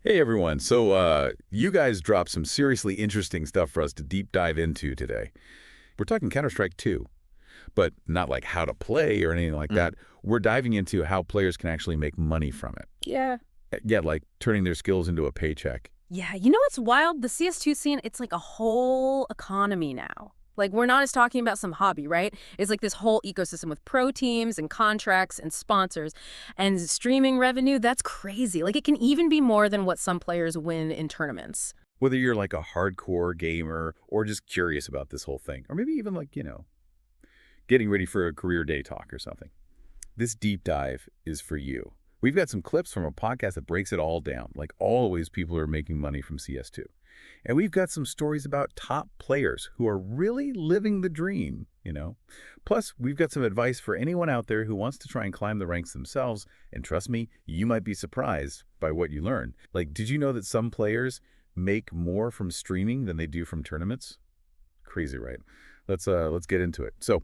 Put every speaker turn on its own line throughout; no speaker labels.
Hey everyone. So you guys dropped some seriously interesting stuff for us to deep dive into today. We're talking Counter-Strike 2, but not like how to play or anything like
Mm.
that. We're diving into how players can actually make money from it.
Yeah.
Yeah, like turning their skills into a paycheck.
Yeah, you know what's wild? The CS2 scene, it's like a whole economy now. Like, we're not just talking about some hobby, right? It's like this whole ecosystem with pro teams and contracts and sponsors and streaming revenue. That's crazy. Like, it can even be more than what some players win in tournaments.
Whether you're like a hardcore gamer or just curious about this whole thing, or maybe even like, getting ready for a career day talk or something. This deep dive is for you. We've got some clips from a podcast that breaks it all down, like all the ways people are making money from CS2. And we've got some stories about top players who are really living the dream. Plus, we've got some advice for anyone out there who wants to try and climb the ranks themselves. And trust me, you might be surprised by what you learn. Like, did you know that some players make more from streaming than they do from tournaments? Crazy, right? Let's get into it. So,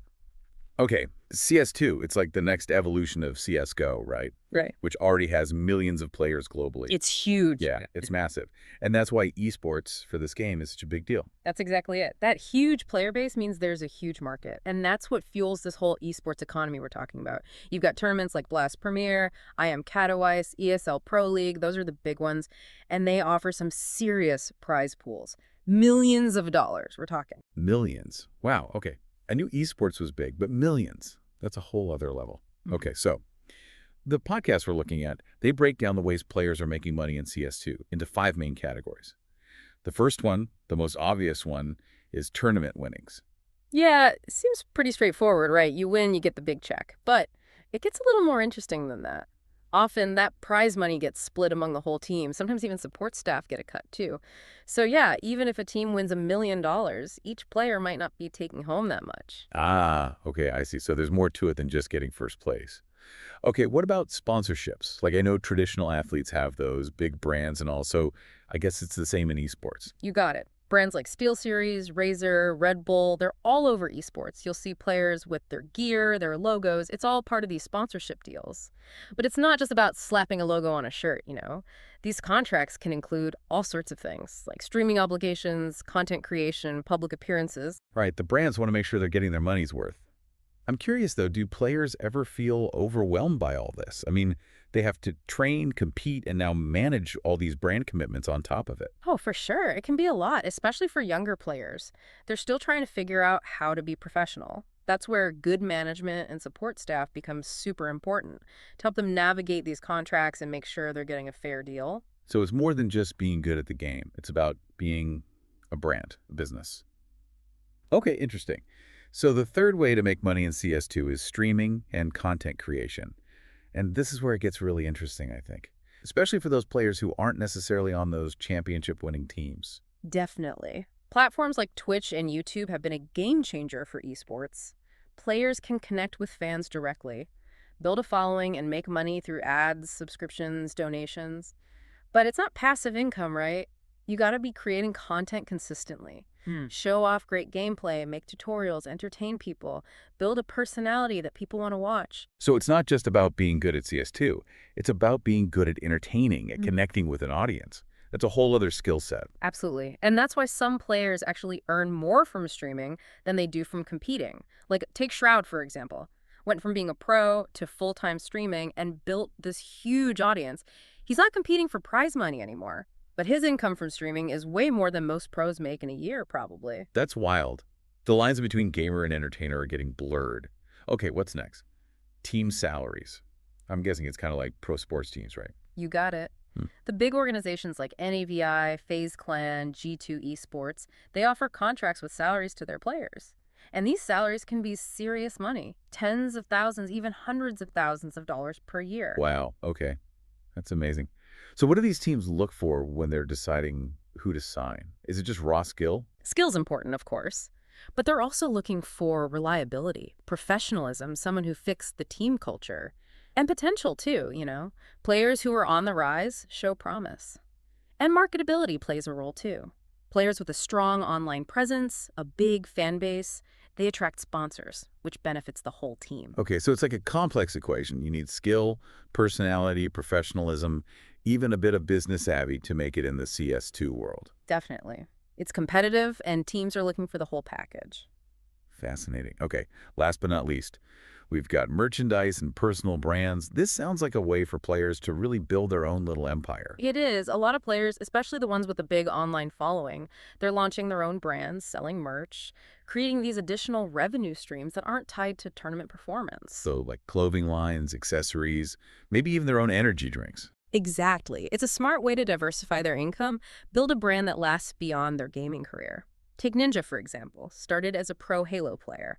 okay, CS2, it's like the next evolution of CSGO, right?
Right.
Which already has millions of players globally.
It's huge.
Yeah, it's massive. And that's why esports for this game is such a big deal.
That's exactly it. That huge player base means there's a huge market. And that's what fuels this whole esports economy we're talking about. You've got tournaments like Blast Premier, I Am Katowice, ESL Pro League. Those are the big ones. And they offer some serious prize pools. Millions of dollars, we're talking.
Millions. Wow, okay. I knew esports was big, but millions. That's a whole other level. Okay, so the podcast we're looking at, they break down the ways players are making money in CS2 into 5 main categories. The first one, the most obvious one, is tournament winnings.
Yeah, it seems pretty straightforward, right? You win, you get the big check. But it gets a little more interesting than that. Often that prize money gets split among the whole team. Sometimes even support staff get a cut too. So yeah, even if a team wins $1 million, each player might not be taking home that much.
Ah, okay, I see. So there's more to it than just getting first place. Okay, what about sponsorships? Like I know traditional athletes have those big brands and all, so I guess it's the same in esports.
You got it. Brands like SteelSeries, Razer, Red Bull, they're all over esports. You'll see players with their gear, their logos. It's all part of these sponsorship deals. But it's not just about slapping a logo on a shirt. These contracts can include all sorts of things, like streaming obligations, content creation, public appearances.
Right, the brands want to make sure they're getting their money's worth. I'm curious though, do players ever feel overwhelmed by all this? I mean, they have to train, compete, and now manage all these brand commitments on top of it.
Oh, for sure. It can be a lot, especially for younger players. They're still trying to figure out how to be professional. That's where good management and support staff becomes super important to help them navigate these contracts and make sure they're getting a fair deal.
So it's more than just being good at the game. It's about being a brand, a business. Okay, interesting. So the third way to make money in CS2 is streaming and content creation. And this is where it gets really interesting, I think, especially for those players who aren't necessarily on those championship-winning teams.
Definitely. Platforms like Twitch and YouTube have been a game changer for esports. Players can connect with fans directly, build a following, and make money through ads, subscriptions, donations. But it's not passive income, right? You gotta be creating content consistently. Show off great gameplay, make tutorials, entertain people, build a personality that people want to watch.
So it's not just about being good at CS2. It's about being good at entertaining, at connecting with an audience. That's a whole other skill set.
Absolutely. And that's why some players actually earn more from streaming than they do from competing. Like, take Shroud, for example. Went from being a pro to full-time streaming and built this huge audience. He's not competing for prize money anymore. But his income from streaming is way more than most pros make in a year, probably.
That's wild. The lines between gamer and entertainer are getting blurred. Okay, what's next? Team salaries. I'm guessing it's kind of like pro sports teams, right?
You got it. The big organizations like NAVI, FaZe Clan, G2 Esports, they offer contracts with salaries to their players. And these salaries can be serious money, tens of thousands, even hundreds of thousands of dollars per year.
Wow, okay. That's amazing. So what do these teams look for when they're deciding who to sign? Is it just raw skill?
Skill's important, of course, but they're also looking for reliability, professionalism, someone who fixed the team culture, and potential too. Players who are on the rise show promise. And marketability plays a role too. Players with a strong online presence, a big fan base, they attract sponsors, which benefits the whole team.
Okay, so it's like a complex equation. You need skill, personality, professionalism. even a bit of business savvy to make it in the CS2 world.
Definitely. It's competitive, and teams are looking for the whole package.
Fascinating. Okay, last but not least, we've got merchandise and personal brands. This sounds like a way for players to really build their own little empire.
It is. A lot of players, especially the ones with a big online following, they're launching their own brands, selling merch, creating these additional revenue streams that aren't tied to tournament performance.
So like clothing lines, accessories, maybe even their own energy drinks.
Exactly. It's a smart way to diversify their income, build a brand that lasts beyond their gaming career. Take Ninja, for example, started as a pro Halo player,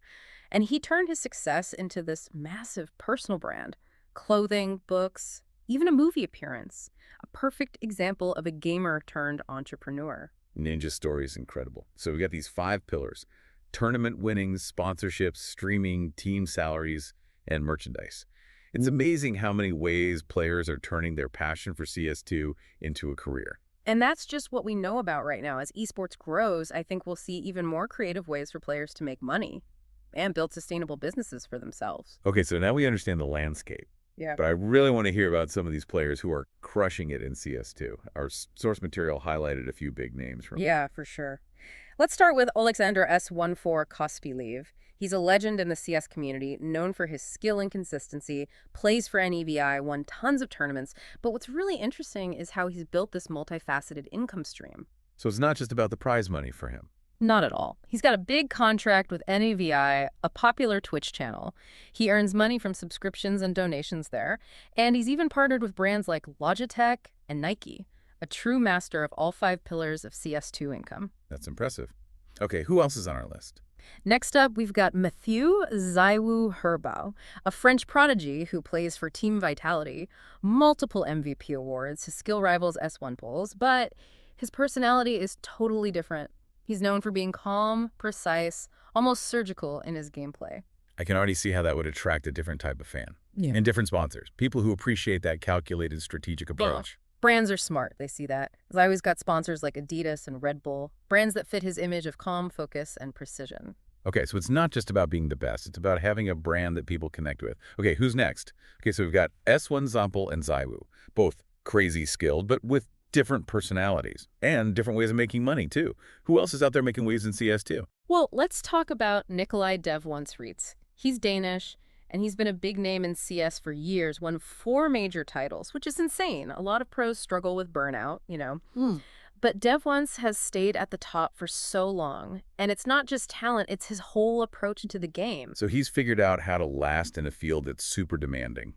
and he turned his success into this massive personal brand. Clothing, books, even a movie appearance. A perfect example of a gamer turned entrepreneur.
Ninja story is incredible. So we got these 5 pillars: tournament winnings, sponsorships, streaming, team salaries, and merchandise. It's amazing how many ways players are turning their passion for CS2 into a career.
And that's just what we know about right now. As esports grows, I think we'll see even more creative ways for players to make money and build sustainable businesses for themselves.
Okay, so now we understand the landscape,
Yeah.
but I really want to hear about some of these players who are crushing it in CS2. Our source material highlighted a few big names from.
Yeah, for sure. Let's start with Alexander S14 Kospiliv. He's a legend in the CS community, known for his skill and consistency, plays for NEVI, won tons of tournaments. But what's really interesting is how he's built this multifaceted income stream.
So it's not just about the prize money for him.
Not at all. He's got a big contract with NEVI, a popular Twitch channel. He earns money from subscriptions and donations there. And he's even partnered with brands like Logitech and Nike, a true master of all 5 pillars of CS2 income.
That's impressive. Okay, who else is on our list?
Next up, we've got Mathieu Zaiwu Herbau, a French prodigy who plays for Team Vitality, multiple MVP awards, his skill rivals S1 polls, but his personality is totally different. He's known for being calm, precise, almost surgical in his gameplay.
I can already see how that would attract a different type of fan.
Yeah.
And different sponsors, people who appreciate that calculated strategic approach.
Brands are smart, they see that. Zaiwu's got sponsors like Adidas and Red Bull, brands that fit his image of calm, focus, and precision.
Okay, so it's not just about being the best. It's about having a brand that people connect with. Okay, who's next? Okay, so we've got S1 Zampel and Zaiwu, both crazy skilled, but with different personalities and different ways of making money, too. Who else is out there making waves in CS2?
Well, let's talk about Nikolai Dev-Once-Reitz. He's Danish, and he's been a big name in CS for years, won 4 major titles, which is insane. A lot of pros struggle with burnout, you know. But Dev Once has stayed at the top for so long, and it's not just talent, it's his whole approach to the game.
So he's figured out how to last in a field that's super demanding.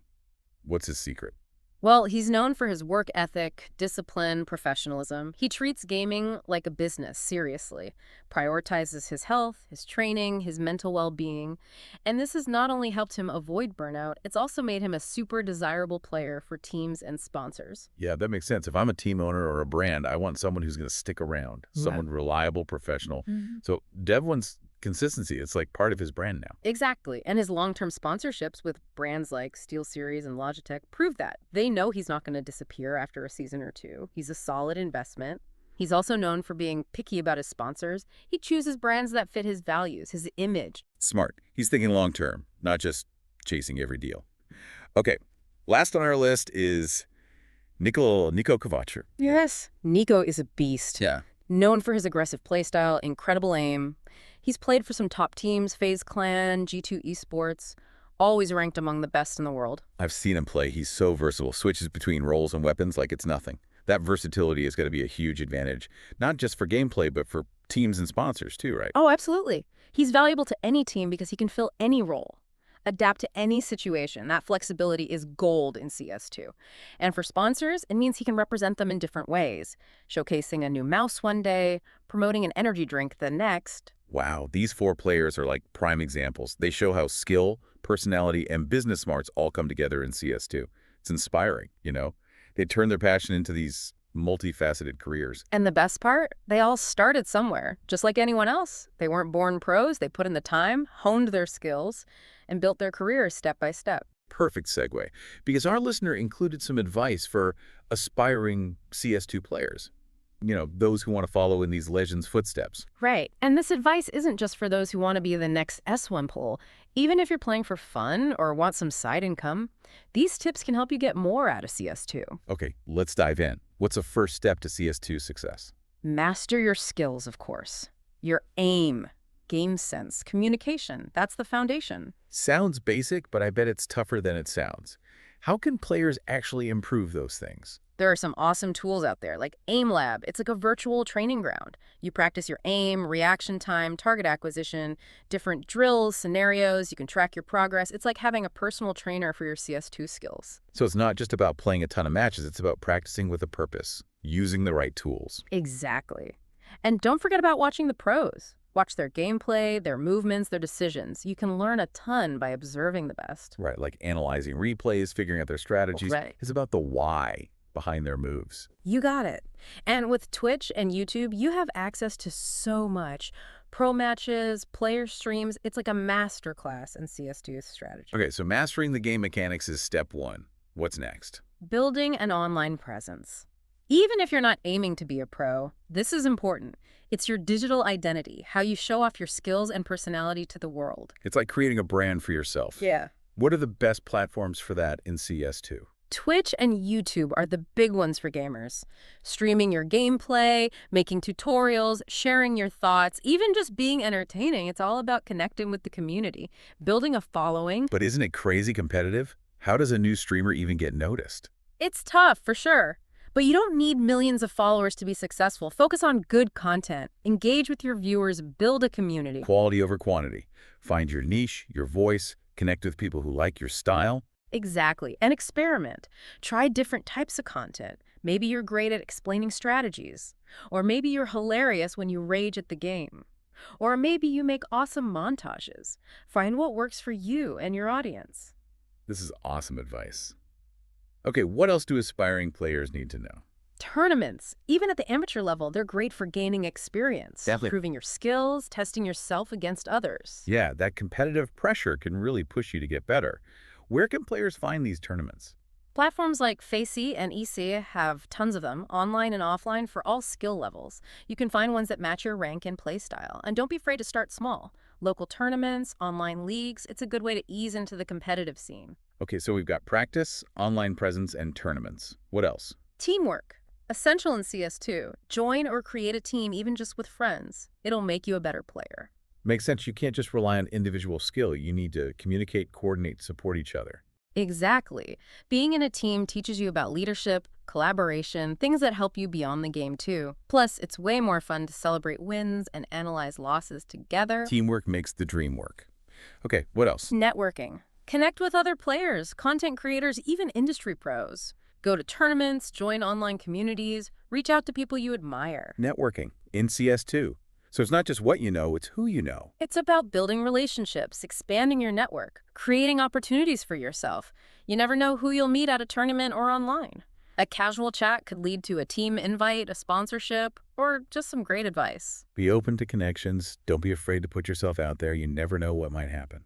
What's his secret?
Well, he's known for his work ethic, discipline, professionalism. He treats gaming like a business, seriously, prioritizes his health, his training, his mental well-being. And this has not only helped him avoid burnout, it's also made him a super desirable player for teams and sponsors.
Yeah, that makes sense. If I'm a team owner or a brand, I want someone who's going to stick around, someone reliable, professional. So Dev wants consistency. It's like part of his brand now.
Exactly. And his long-term sponsorships with brands like SteelSeries and Logitech prove that. They know he's not going to disappear after a season or two. He's a solid investment. He's also known for being picky about his sponsors. He chooses brands that fit his values, his image.
Smart. He's thinking long-term, not just chasing every deal. Okay, last on our list is Nico Kovac.
Yes. Nico is a beast.
Yeah.
Known for his aggressive playstyle, incredible aim. He's played for some top teams, FaZe Clan, G2 Esports, always ranked among the best in the world.
I've seen him play. He's so versatile, switches between roles and weapons like it's nothing. That versatility is going to be a huge advantage, not just for gameplay, but for teams and sponsors too, right?
Oh, absolutely. He's valuable to any team because he can fill any role, adapt to any situation. That flexibility is gold in CS2. And for sponsors, it means he can represent them in different ways, showcasing a new mouse one day, promoting an energy drink the next.
Wow, these 4 players are like prime examples. They show how skill, personality, and business smarts all come together in CS2. It's inspiring, you know? They turn their passion into these multifaceted careers.
And the best part? They all started somewhere, just like anyone else. They weren't born pros. They put in the time, honed their skills, and built their careers step by step.
Perfect segue, because our listener included some advice for aspiring CS2 players. those who want to follow in these legends' footsteps.
Right. And this advice isn't just for those who want to be the next S1 poll. Even if you're playing for fun or want some side income, these tips can help you get more out of CS2.
Okay, let's dive in. What's a first step to CS2 success?
Master your skills, of course. Your aim, game sense, communication. That's the foundation.
Sounds basic, but I bet it's tougher than it sounds. How can players actually improve those things?
There are some awesome tools out there, like Aim Lab. It's like a virtual training ground. You practice your aim, reaction time, target acquisition, different drills, scenarios. You can track your progress. It's like having a personal trainer for your CS2 skills.
So it's not just about playing a ton of matches, it's about practicing with a purpose, using the right tools.
Exactly. And don't forget about watching the pros. Watch their gameplay, their movements, their decisions. You can learn a ton by observing the best.
Right, like analyzing replays, figuring out their strategies.
Right.
It's about the why behind their moves.
You got it. And with Twitch and YouTube, you have access to so much. Pro matches, player streams, it's like a master class in CS2 strategy.
Okay, so mastering the game mechanics is step one. What's next?
Building an online presence. Even if you're not aiming to be a pro, this is important. It's your digital identity, how you show off your skills and personality to the world.
It's like creating a brand for yourself.
Yeah.
What are the best platforms for that in CS2?
Twitch and YouTube are the big ones for gamers. Streaming your gameplay, making tutorials, sharing your thoughts, even just being entertaining. It's all about connecting with the community, building a following.
But isn't it crazy competitive? How does a new streamer even get noticed?
It's tough, for sure. But you don't need millions of followers to be successful. Focus on good content. Engage with your viewers. Build a community.
Quality over quantity. Find your niche, your voice, connect with people who like your style.
Exactly. And experiment. Try different types of content. Maybe you're great at explaining strategies. Or maybe you're hilarious when you rage at the game. Or maybe you make awesome montages. Find what works for you and your audience.
This is awesome advice. Okay, what else do aspiring players need to know?
Tournaments, even at the amateur level, they're great for gaining experience,
Definitely.
proving your skills, testing yourself against others.
Yeah, that competitive pressure can really push you to get better. Where can players find these tournaments?
Platforms like Facey and EC have tons of them, online and offline, for all skill levels. You can find ones that match your rank and play style. And don't be afraid to start small. Local tournaments, online leagues, it's a good way to ease into the competitive scene.
Okay, so we've got practice, online presence, and tournaments. What else?
Teamwork. Essential in CS2. Join or create a team even just with friends. It'll make you a better player.
Makes sense. You can't just rely on individual skill. You need to communicate, coordinate, support each other.
Exactly. Being in a team teaches you about leadership, collaboration, things that help you beyond the game too. Plus, it's way more fun to celebrate wins and analyze losses together.
Teamwork makes the dream work. Okay, what else?
Networking. Connect with other players, content creators, even industry pros. Go to tournaments, join online communities, reach out to people you admire.
Networking in CS2. So it's not just what you know, it's who you know.
It's about building relationships, expanding your network, creating opportunities for yourself. You never know who you'll meet at a tournament or online. A casual chat could lead to a team invite, a sponsorship, or just some great advice.
Be open to connections. Don't be afraid to put yourself out there. You never know what might happen.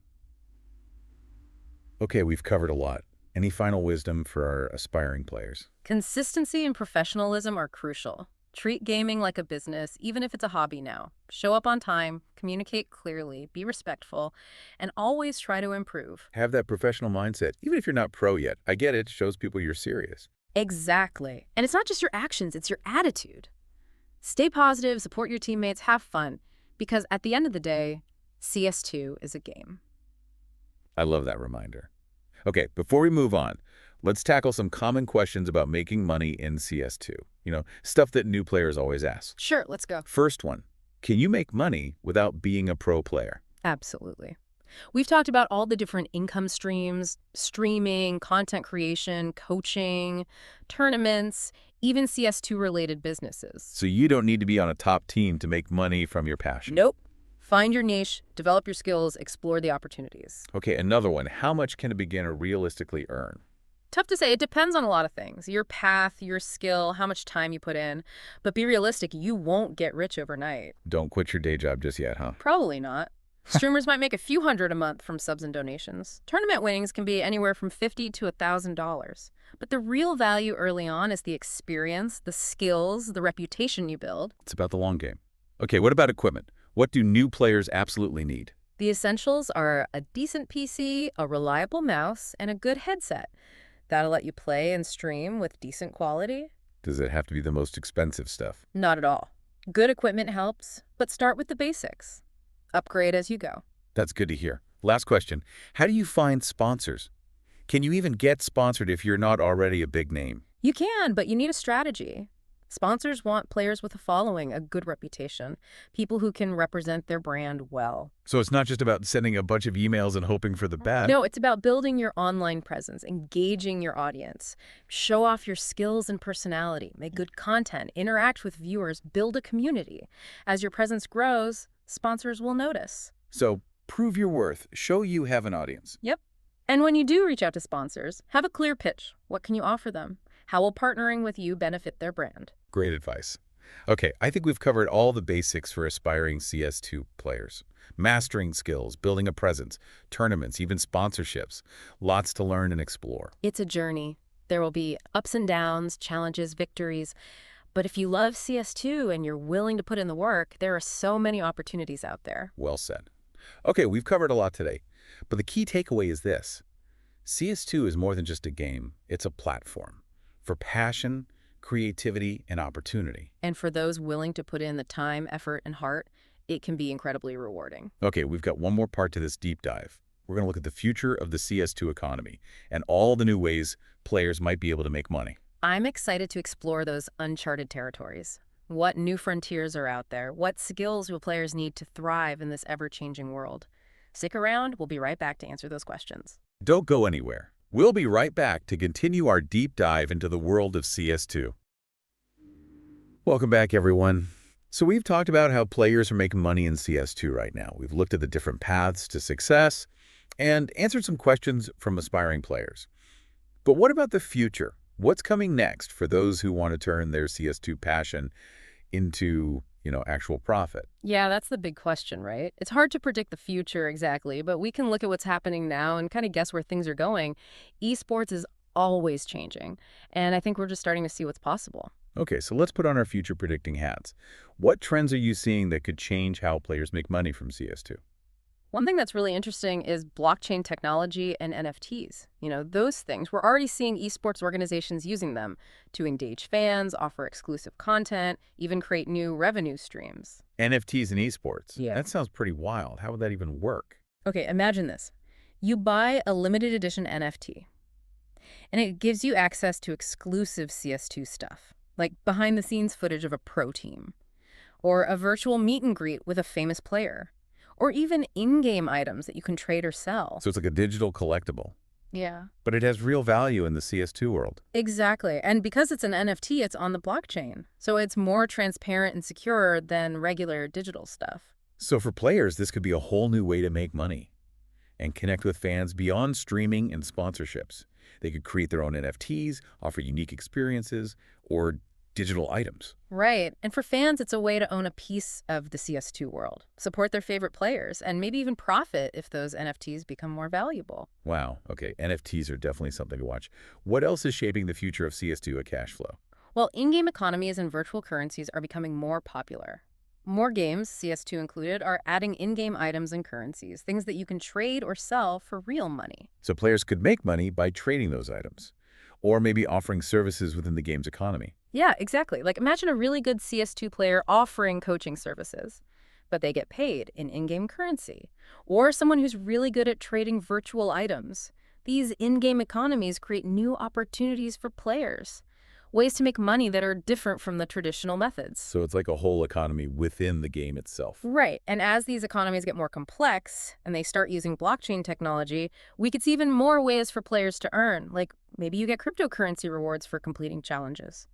Okay, we've covered a lot. Any final wisdom for our aspiring players?
Consistency and professionalism are crucial. Treat gaming like a business, even if it's a hobby now. Show up on time, communicate clearly, be respectful, and always try to improve.
Have that professional mindset, even if you're not pro yet. I get it. Shows people you're serious.
Exactly. And it's not just your actions, it's your attitude. Stay positive, support your teammates, have fun, because at the end of the day, CS2 is a game.
I love that reminder. Okay, before we move on, let's tackle some common questions about making money in CS2. Stuff that new players always ask.
Sure, let's go.
First one, can you make money without being a pro player?
Absolutely. We've talked about all the different income streams, streaming, content creation, coaching, tournaments, even CS2-related businesses.
So you don't need to be on a top team to make money from your passion?
Nope. Find your niche, develop your skills, explore the opportunities.
Okay, another one. How much can a beginner realistically earn?
Tough to say. It depends on a lot of things. Your path, your skill, how much time you put in. But be realistic, you won't get rich overnight.
Don't quit your day job just yet, huh?
Probably not. Streamers might make a few hundred a month from subs and donations. Tournament winnings can be anywhere from $50 to $1,000. But the real value early on is the experience, the skills, the reputation you build.
It's about the long game. Okay, what about equipment? What do new players absolutely need?
The essentials are a decent PC, a reliable mouse, and a good headset. That'll let you play and stream with decent quality.
Does it have to be the most expensive stuff?
Not at all. Good equipment helps, but start with the basics. Upgrade as you go.
That's good to hear. Last question. How do you find sponsors? Can you even get sponsored if you're not already a big name?
You can, but you need a strategy. Sponsors want players with a following, a good reputation, people who can represent their brand well.
So it's not just about sending a bunch of emails and hoping for the best.
No, it's about building your online presence, engaging your audience, show off your skills and personality, make good content, interact with viewers, build a community. As your presence grows, sponsors will notice.
So prove your worth. Show you have an audience.
Yep. And when you do reach out to sponsors, have a clear pitch. What can you offer them? How will partnering with you benefit their brand?
Great advice. Okay, I think we've covered all the basics for aspiring CS2 players. Mastering skills, building a presence, tournaments, even sponsorships. Lots to learn and explore.
It's a journey. There will be ups and downs, challenges, victories. But if you love CS2 and you're willing to put in the work, there are so many opportunities out there.
Well said. Okay, we've covered a lot today, but the key takeaway is this. CS2 is more than just a game. It's a platform for passion, creativity, and opportunity.
And for those willing to put in the time, effort, and heart, it can be incredibly rewarding.
Okay, we've got one more part to this deep dive. We're going to look at the future of the CS2 economy and all the new ways players might be able to make money.
I'm excited to explore those uncharted territories. What new frontiers are out there? What skills will players need to thrive in this ever-changing world? Stick around. We'll be right back to answer those questions.
Don't go anywhere. We'll be right back to continue our deep dive into the world of CS2. Welcome back, everyone. So we've talked about how players are making money in CS2 right now. We've looked at the different paths to success and answered some questions from aspiring players. But what about the future? What's coming next for those who want to turn their CS2 passion into, actual profit?
Yeah, that's the big question, right? It's hard to predict the future exactly, but we can look at what's happening now and kind of guess where things are going. Esports is always changing, and I think we're just starting to see what's possible.
Okay, so let's put on our future predicting hats. What trends are you seeing that could change how players make money from CS2?
One thing that's really interesting is blockchain technology and NFTs. Those things, we're already seeing esports organizations using them to engage fans, offer exclusive content, even create new revenue streams.
NFTs in esports?
Yeah.
That sounds pretty wild. How would that even work?
Okay, imagine this. You buy a limited edition NFT, and it gives you access to exclusive CS2 stuff, like behind-the-scenes footage of a pro team, or a virtual meet and greet with a famous player, or even in-game items that you can trade or sell.
So it's like a digital collectible.
Yeah.
But it has real value in the CS2 world.
Exactly. And because it's an NFT, it's on the blockchain. So it's more transparent and secure than regular digital stuff.
So for players, this could be a whole new way to make money and connect with fans beyond streaming and sponsorships. They could create their own NFTs, offer unique experiences, or digital items.
Right. And for fans, it's a way to own a piece of the CS2 world, support their favorite players, and maybe even profit if those NFTs become more valuable.
Wow. Okay, NFTs are definitely something to watch. What else is shaping the future of CS2 at Cashflow?
Well, in-game economies and virtual currencies are becoming more popular. More games, CS2 included, are adding in-game items and currencies, things that you can trade or sell for real money.
So players could make money by trading those items, or maybe offering services within the game's economy.
Yeah, exactly. Like imagine a really good CS2 player offering coaching services, but they get paid in in-game currency. Or someone who's really good at trading virtual items. These in-game economies create new opportunities for players, ways to make money that are different from the traditional methods.
So it's like a whole economy within the game itself.
Right. And as these economies get more complex and they start using blockchain technology, we could see even more ways for players to earn. Like maybe you get cryptocurrency rewards for completing challenges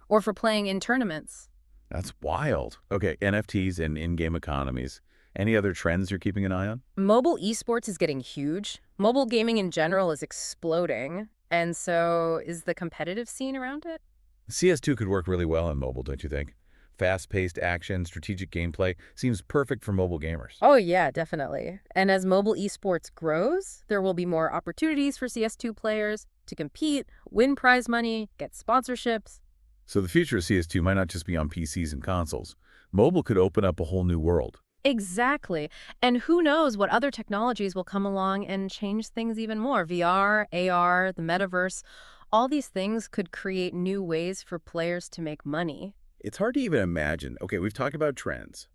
or for playing in tournaments.
That's wild. Okay, NFTs and in-game economies. Any other trends you're keeping an eye on?
Mobile esports is getting huge. Mobile gaming in general is exploding. And so is the competitive scene around it?
CS2 could work really well on mobile, don't you think? Fast-paced action, strategic gameplay seems perfect for mobile gamers.
Oh, yeah, definitely. And as mobile esports grows, there will be more opportunities for CS2 players to compete, win prize money, get sponsorships.
So the future of CS2 might not just be on PCs and consoles. Mobile could open up a whole new world.
Exactly. And who knows what other technologies will come along and change things even more. VR, AR, the metaverse, all these things could create new ways for players to make money.
It's hard to even imagine. Okay, we've talked about trends,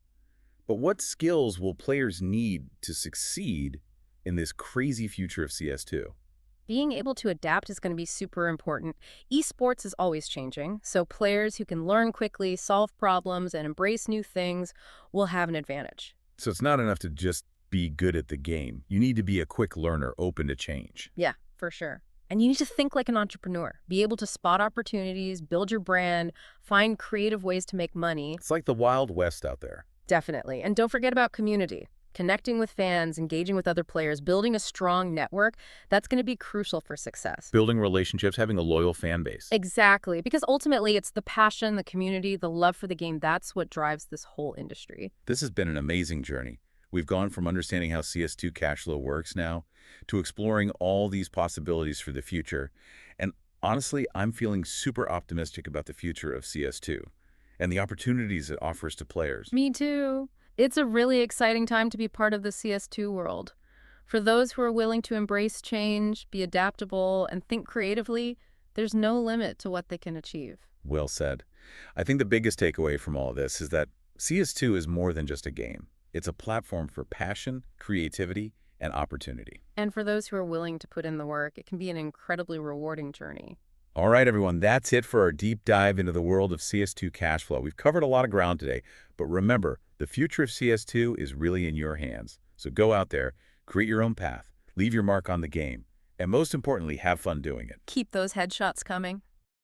but what skills will players need to succeed in this crazy future of CS2?
Being able to adapt is going to be super important. Esports is always changing, so players who can learn quickly, solve problems, and embrace new things will have an advantage.
So it's not enough to just be good at the game. You need to be a quick learner, open to change.
Yeah, for sure. And you need to think like an entrepreneur, be able to spot opportunities, build your brand, find creative ways to make money.
It's like the Wild West out there.
Definitely. And don't forget about community. Connecting with fans, engaging with other players, building a strong network, that's going to be crucial for success.
Building relationships, having a loyal fan base.
Exactly, because ultimately it's the passion, the community, the love for the game, that's what drives this whole industry.
This has been an amazing journey. We've gone from understanding how CS2 Cashflow works now to exploring all these possibilities for the future. And honestly, I'm feeling super optimistic about the future of CS2 and the opportunities it offers to players.
Me too. It's a really exciting time to be part of the CS2 world. For those who are willing to embrace change, be adaptable, and think creatively, there's no limit to what they can achieve.
Well said. I think the biggest takeaway from all of this is that CS2 is more than just a game. It's a platform for passion, creativity, and opportunity.
And for those who are willing to put in the work, it can be an incredibly rewarding journey.
All right, everyone, that's it for our deep dive into the world of CS2 Cashflow. We've covered a lot of ground today, but remember, the future of CS2 is really in your hands. So go out there, create your own path, leave your mark on the game, and most importantly, have fun doing it.
Keep those headshots coming.